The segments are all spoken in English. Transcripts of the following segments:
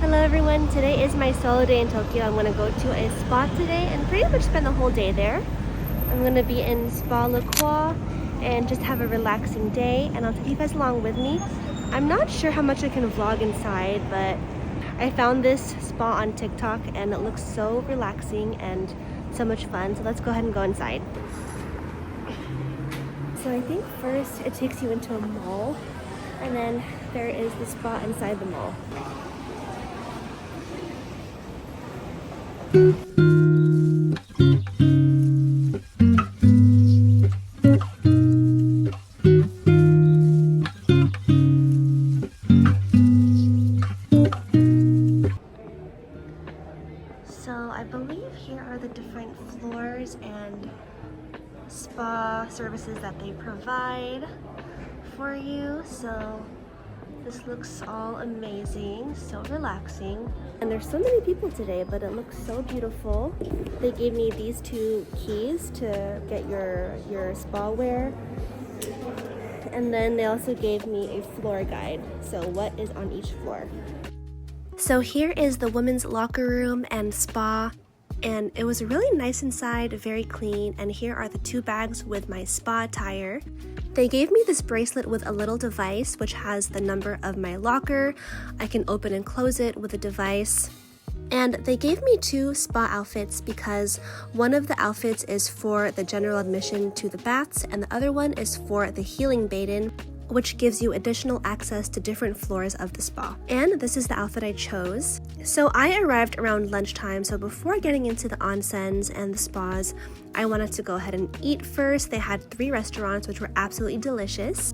Hello everyone, today is my solo day in Tokyo. I'm going to go to a spa today and pretty much spend the whole day there. I'm going to be in Spa LaQua and just have a relaxing day, and I'll take you guys along with me. I'm not sure how much I can vlog inside, but I found this spa on TikTok and it looks so relaxing and so much fun. So let's go ahead and go inside. So I think first it takes you into a mall, and then there is the spa inside the mall. So I believe here are the different floors and spa services that they provide for you. So this looks all amazing, so relaxing. And there's so many people today, but it looks so beautiful. They gave me these two keys to get your spa wear. And then they also gave me a floor guide. So what is on each floor? So here is the women's locker room and spa. And it was really nice inside, very clean. And here are the two bags with my spa attire. They gave me this bracelet with a little device which has the number of my locker. I can open and close it with a device. And they gave me two spa outfits because one of the outfits is for the general admission to the baths and the other one is for the healing Baden, which gives you additional access to different floors of the spa. And this is the outfit I chose. So I arrived around lunchtime, so before getting into the onsens and the spas, I wanted to go ahead and eat first. They had 3 restaurants which were absolutely delicious.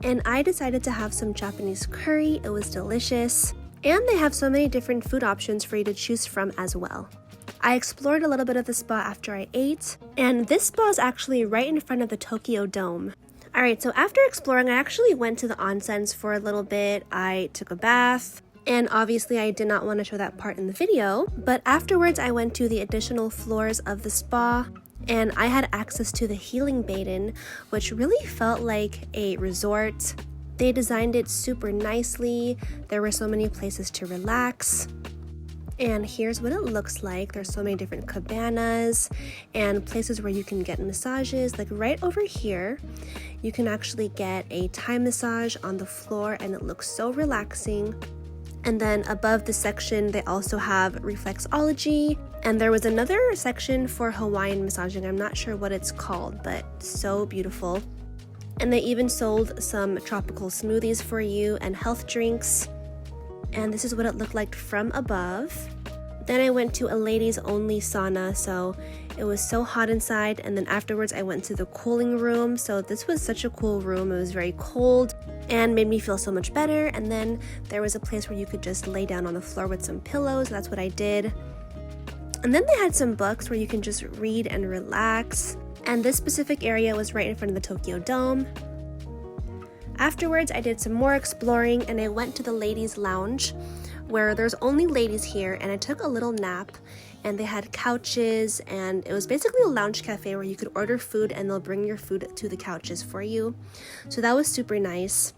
And I decided to have some Japanese curry. It was delicious. And they have so many different food options for you to choose from as well. I explored a little bit of the spa after I ate, and this spa is actually right in front of the Tokyo Dome. Alright, so after exploring, I actually went to the onsens for a little bit. I took a bath, and obviously I did not want to show that part in the video, but afterwards I went to the additional floors of the spa, and I had access to the healing Baden, which really felt like a resort. They designed it super nicely. There were so many places to relax. And here's what it looks like. There's so many different cabanas and places where you can get massages. Like right over here, you can actually get a Thai massage on the floor and it looks so relaxing. And then above the section, they also have reflexology. And there was another section for Hawaiian massaging. I'm not sure what it's called, but so beautiful. And they even sold some tropical smoothies for you and health drinks. And this is what it looked like from above. Then I went to a ladies only sauna, so it was so hot inside, and then afterwards I went to the cooling room. So this was such a cool room. It was very cold and made me feel so much better. And then there was a place where you could just lay down on the floor with some pillows. That's what I did. And then they had some books where you can just read and relax. And this specific area was right in front of the Tokyo Dome. Afterwards, I did some more exploring and I went to the ladies' lounge where there's only ladies here, and I took a little nap, and they had couches, and it was basically a lounge cafe where you could order food and they'll bring your food to the couches for you. So that was super nice.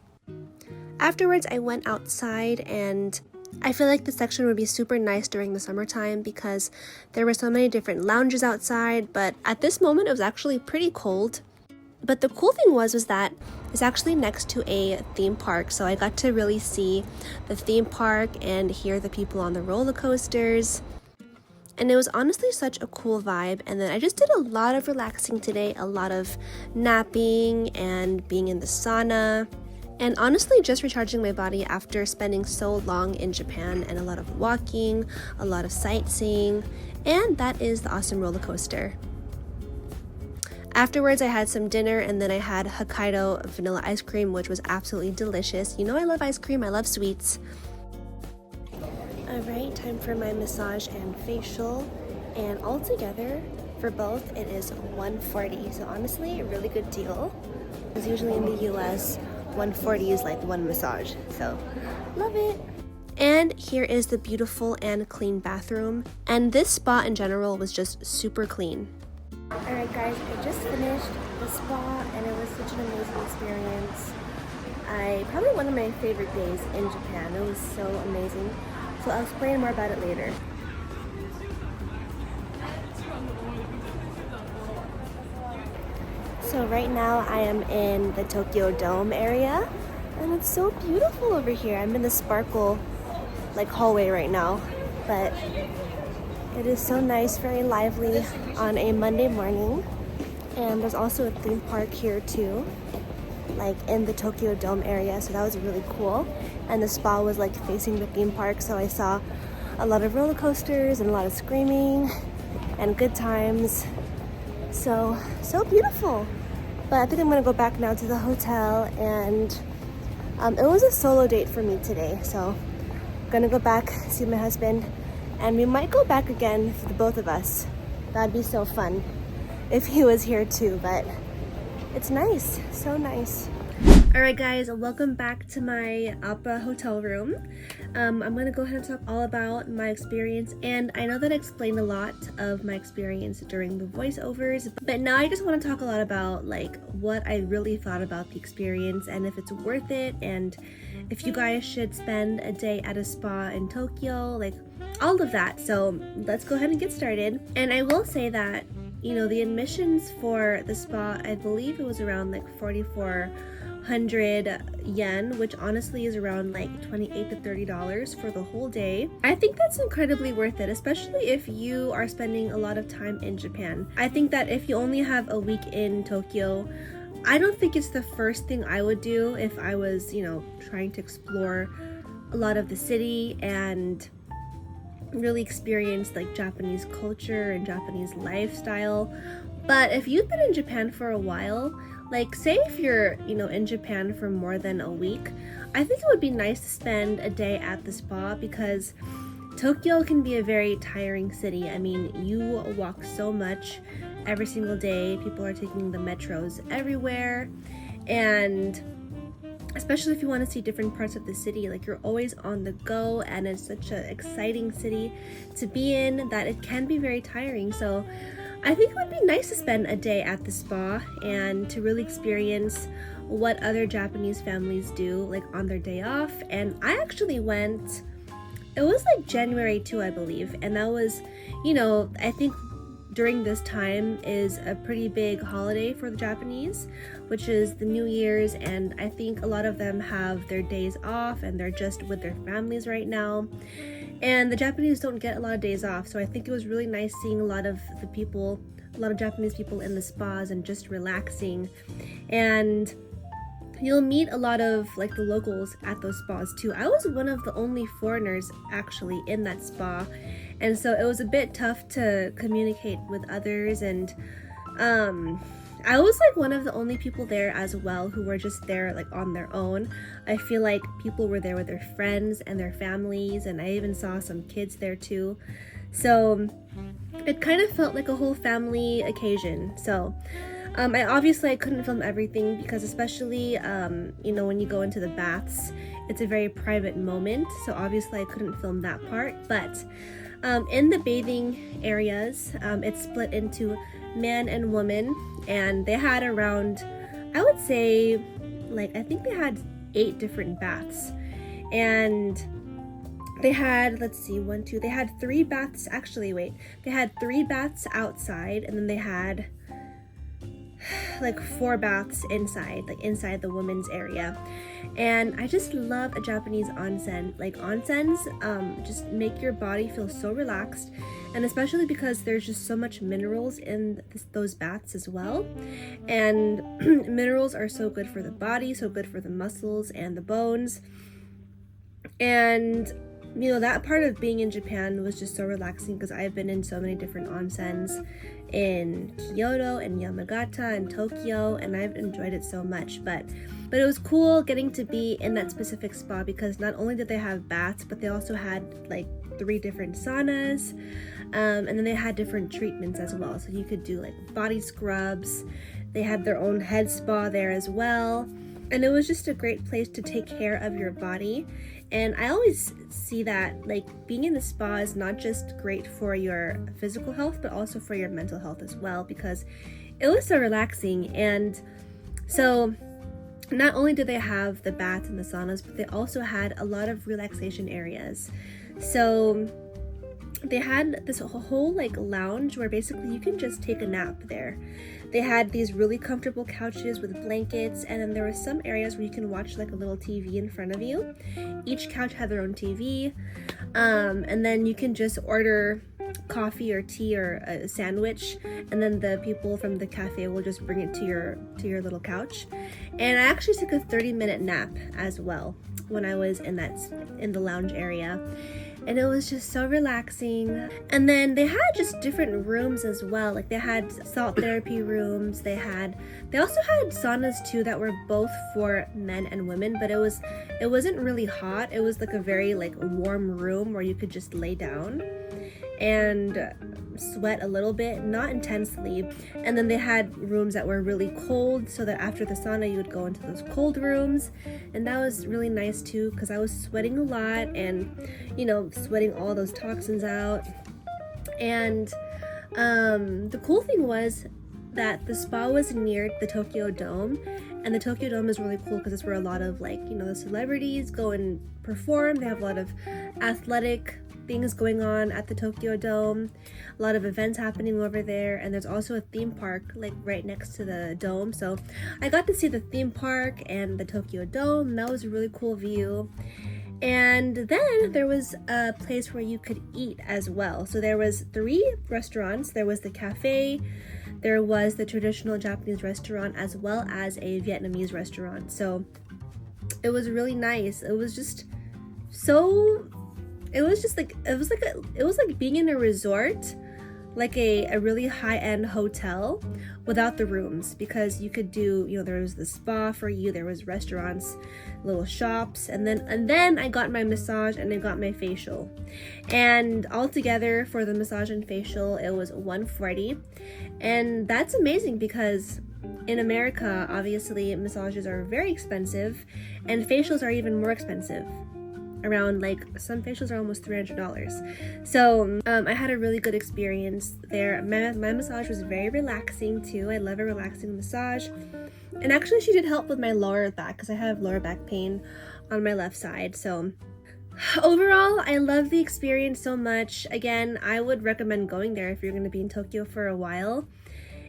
Afterwards, I went outside, and I feel like this section would be super nice during the summertime because there were so many different lounges outside, but at this moment it was actually pretty cold. But the cool thing was that it's actually next to a theme park, so I got to really see the theme park and hear the people on the roller coasters. And it was honestly such a cool vibe. And then I just did a lot of relaxing today, a lot of napping and being in the sauna. And honestly just recharging my body after spending so long in Japan, and a lot of walking, a lot of sightseeing, and that is the awesome roller coaster. Afterwards, I had some dinner, and then I had Hokkaido vanilla ice cream, which was absolutely delicious. You know I love ice cream, I love sweets. Alright, time for my massage and facial, and altogether for both it is $140, so honestly a really good deal. Because usually in the US, $140 is like one massage, so love it. And here is the beautiful and clean bathroom, and this spa in general was just super clean. Alright guys, I just finished the spa and it was such an amazing experience. Probably one of my favorite days in Japan. It was so amazing. So I'll explain more about it later. So right now I am in the Tokyo Dome area, and it's so beautiful over here. I'm in the sparkle like hallway right now, but it is so nice, very lively on a Monday morning. And there's also a theme park here too, like in the Tokyo Dome area, so that was really cool. And the spa was like facing the theme park, so I saw a lot of roller coasters and a lot of screaming and good times. So beautiful. But I think I'm gonna go back now to the hotel, and it was a solo date for me today, so I'm gonna go back, see my husband, and we might go back again for the both of us. That'd be so fun if he was here too, but it's nice, so nice. All right guys, welcome back to my Opera hotel room. I'm gonna go ahead and talk all about my experience, and I know that I explained a lot of my experience during the voiceovers, but now I just want to talk a lot about like what I really thought about the experience and if it's worth it, and if you guys should spend a day at a spa in Tokyo, like all of that. So let's go ahead and get started. And I will say that, you know, the admissions for the spa, I believe it was around like 4,400 yen, which honestly is around like $28 to $30 for the whole day. I think that's incredibly worth it, especially if you are spending a lot of time in Japan. I think that if you only have a week in Tokyo, I don't think it's the first thing I would do if I was, you know, trying to explore a lot of the city and really experience like Japanese culture and Japanese lifestyle. But if you've been in Japan for a while, like say if you're, you know, in Japan for more than a week, I think it would be nice to spend a day at the spa, because Tokyo can be a very tiring city. I mean, you walk so much every single day. People are taking the metros everywhere, and especially if you want to see different parts of the city, like you're always on the go, and it's such an exciting city to be in that it can be very tiring. So I think it would be nice to spend a day at the spa and to really experience what other Japanese families do like on their day off. And I actually went, it was like January 2, I believe, and that was, you know, I think during this time is a pretty big holiday for the Japanese, which is the New Year's, and I think a lot of them have their days off and they're just with their families right now. And the Japanese don't get a lot of days off, so I think it was really nice seeing a lot of the people, a lot of Japanese people in the spas and just relaxing. And you'll meet a lot of like the locals at those spas too. I was one of the only foreigners actually in that spa, and so it was a bit tough to communicate with others, and I was like one of the only people there as well who were just there like on their own. I feel like people were there with their friends and their families, and I even saw some kids there too. So it kind of felt like a whole family occasion. So I couldn't film everything because especially, you know, when you go into the baths, it's a very private moment. So obviously I couldn't film that part, but in the bathing areas, it's split into man and woman, and they had around, I would say, like, I think they had 8 different baths, and they had, let's see, they had 3 baths, they had 3 baths outside, and then they had like 4 baths inside, like inside the women's area. And I just love a Japanese onsen. Like onsens just make your body feel so relaxed, and especially because there's just so much minerals in those baths as well. And minerals are so good for the body, so good for the muscles and the bones. And you know, that part of being in Japan was just so relaxing because I've been in so many different onsens in Kyoto and Yamagata and Tokyo, and I've enjoyed it so much. But it was cool getting to be in that specific spa because not only did they have baths, but they also had like 3 different saunas, and then they had different treatments as well. So you could do like body scrubs. They had their own head spa there as well, and it was just a great place to take care of your body. And I always see that like being in the spa is not just great for your physical health, but also for your mental health as well, because it was so relaxing. And so not only did they have the baths and the saunas, but they also had a lot of relaxation areas. So they had this whole like lounge where basically you can just take a nap there. They had these really comfortable couches with blankets, and then there were some areas where you can watch like a little TV in front of you. Each couch had their own TV, and then you can just order coffee or tea or a sandwich, and then the people from the cafe will just bring it to your little couch. And I actually took a 30-minute nap as well when I was in the lounge area, and it was just so relaxing. And then they had just different rooms as well. Like they had salt therapy rooms, they also had saunas too that were both for men and women, but it wasn't really hot. It was like a very like warm room where you could just lay down and sweat a little bit, not intensely. And then they had rooms that were really cold, so that after the sauna you would go into those cold rooms, and that was really nice too, because I was sweating a lot and sweating all those toxins out. And the cool thing was that the spa was near the Tokyo Dome, and the Tokyo Dome is really cool because it's where a lot of the celebrities go and perform. They have a lot of athletic things going on at the Tokyo Dome, a lot of events happening over there, and there's also a theme park like right next to the dome. So I got to see the theme park and the Tokyo Dome, and that was a really cool view. And then there was a place where you could eat as well. So there was 3 restaurants. There was the cafe, there was the traditional Japanese restaurant, as well as a Vietnamese restaurant. So it was really nice. It was like being in a resort, like a really high-end hotel without the rooms, because you could do, there was the spa for you, there was restaurants, little shops, and then I got my massage and I got my facial. And altogether for the massage and facial, it was $140. And that's amazing because in America, obviously, massages are very expensive and facials are even more expensive. Around, some facials are almost $300. So I had a really good experience there. My massage was very relaxing too. I love a relaxing massage. And actually she did help with my lower back because I have lower back pain on my left side. So overall, I love the experience so much. Again, I would recommend going there if you're going to be in Tokyo for a while.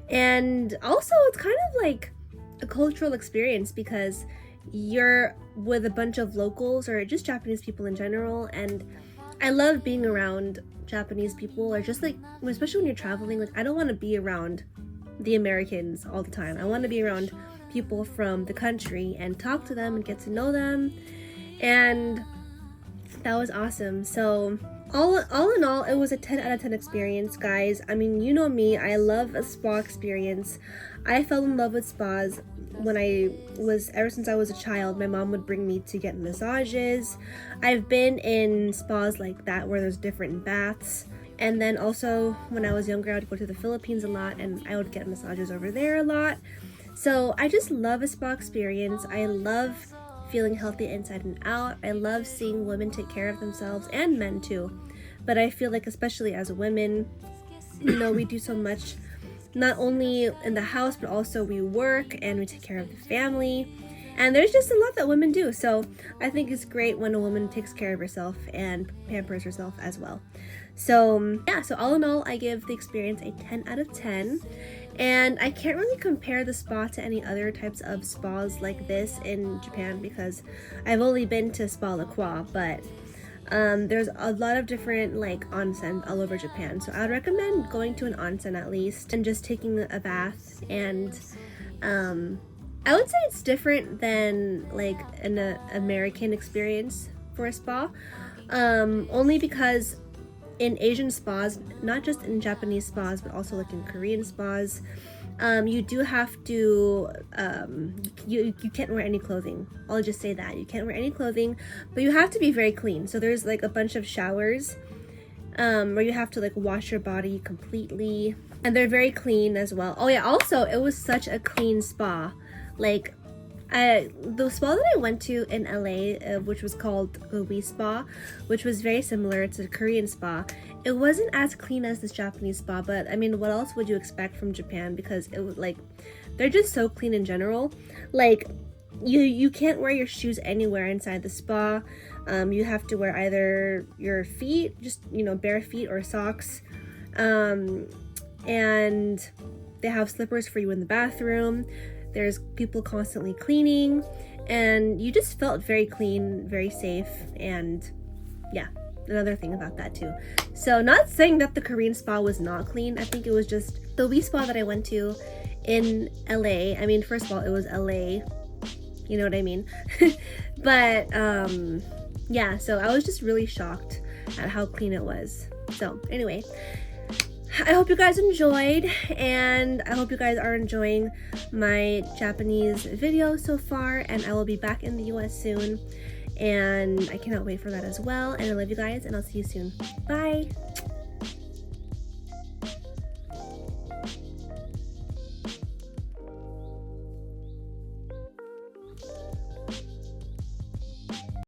And also it's kind of like a cultural experience because you're with a bunch of locals or just Japanese people in general, and I love being around Japanese people, or just especially when you're traveling, I don't want to be around the Americans all the time. I want to be around people from the country and talk to them and get to know them, and that was awesome. So all in all, it was a 10 out of 10 experience, guys. I mean, you know me, I love a spa experience. I fell in love with spas ever since I was a child. My mom would bring me to get massages. I've been in spas like that where there's different baths. And then also when I was younger, I would go to the Philippines a lot and I would get massages over there a lot. So I just love a spa experience. I love feeling healthy inside and out. I love seeing women take care of themselves, and men too. But I feel like especially as women, we do so much, not only in the house, but also we work and we take care of the family. And there's just a lot that women do. So I think it's great when a woman takes care of herself and pampers herself as well. So yeah, so all in all, I give the experience a 10 out of 10. And I can't really compare the spa to any other types of spas like this in Japan because I've only been to Spa LaQua, but there's a lot of different onsen all over Japan. So I'd recommend going to an onsen at least and just taking a bath. And I would say it's different than an American experience for a spa, only because in Asian spas, not just in Japanese spas, but also in Korean spas, you do have to, you can't wear any clothing. I'll just say that. You can't wear any clothing, but you have to be very clean. So there's a bunch of showers where you have to wash your body completely. And they're very clean as well. Oh yeah, also, it was such a clean spa. The spa that I went to in LA, which was called the Spa, which was very similar to the Korean spa, it wasn't as clean as this Japanese spa, but I mean, what else would you expect from Japan? Because it was they're just so clean in general. you can't wear your shoes anywhere inside the spa. You have to wear either your feet, just, you know, bare feet, or socks. And they have slippers for you in the bathroom. There's people constantly cleaning, and you just felt very clean, very safe. And yeah, another thing about that too. So not saying that the Korean spa was not clean. I think it was just the wee spa that I went to in LA. I mean, first of all, it was LA, you know what I mean? But yeah, so I was just really shocked at how clean it was. So anyway, I hope you guys enjoyed, and I hope you guys are enjoying my Japanese video so far, and I will be back in the US soon, and I cannot wait for that as well. And I love you guys, and I'll see you soon. Bye!